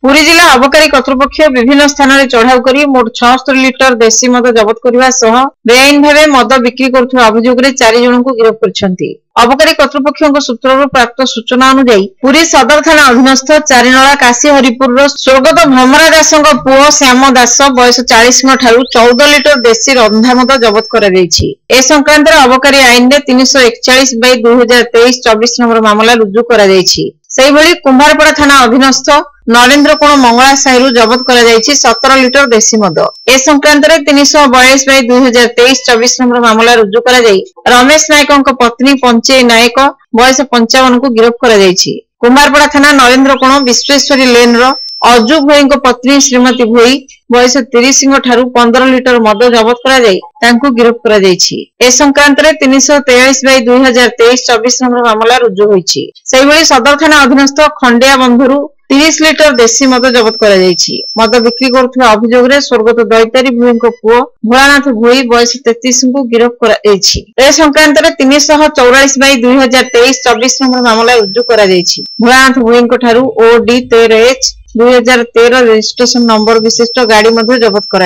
पुरी जिला अबकारी कर्तृपक्ष विभिन्न स्थान में चढ़ाऊ कर मोट 76 लिटर देशी मद जबत करने सह बेआईन भाव मद बिक्री करुवा अभियोग में 4 जन को गिरफ्त कर अबकारी कर्तृपक्ष सूत्रु प्राप्त सूचना अनुଯାयी पुरी सदर थाना अधीनस्थ चारिनला काशी हरिपुर स्वर्गत भ्रमरा दास पुओ श्याम दास बयस 40 ठारू 14 लिटर देशी रंधा मद जबत कर संक्रांत अबकारी आईन में 341/2023 24 नंबर मामला रुजु कर कुंभारपड़ा थाना अधीनस्थ नरेंद्र कोण मंगला साहिरू जबत कर 17 लिटर देशी मद ए संक्रांत 342/2023 24 नंबर मामला रुजु कर रमेश नायक पत्नी पंचे नायक बयस 55 को गिरफ्त कर कुंभारपड़ा थाना नरेंद्र कोण विश्वेश्वरी लेन अजु भोई पत्नी श्रीमती भोई बयस 30 ठारू 15 लिटर मद जबत कर गिरफ्त कर ए संक्रांत 343/2023 24 नंबर मामला रुजु होईछि। सदर थाना अधीनस्थ खंडिया बंधुरु 30 लिटर देशी मद जबत कर मद बिक्री करुवा अभियोग में स्वर्गत दैतारी भोई पुओ भोलानाथ भोई बयस 33 को गिरफ्त कर संक्रांत 344/2023 24 नंबर मामला रुजु कर भोलानाथ भोई OD 13H 2013 रजिस्ट्रेशन नंबर विशिष्ट गाड़ी जबत कर।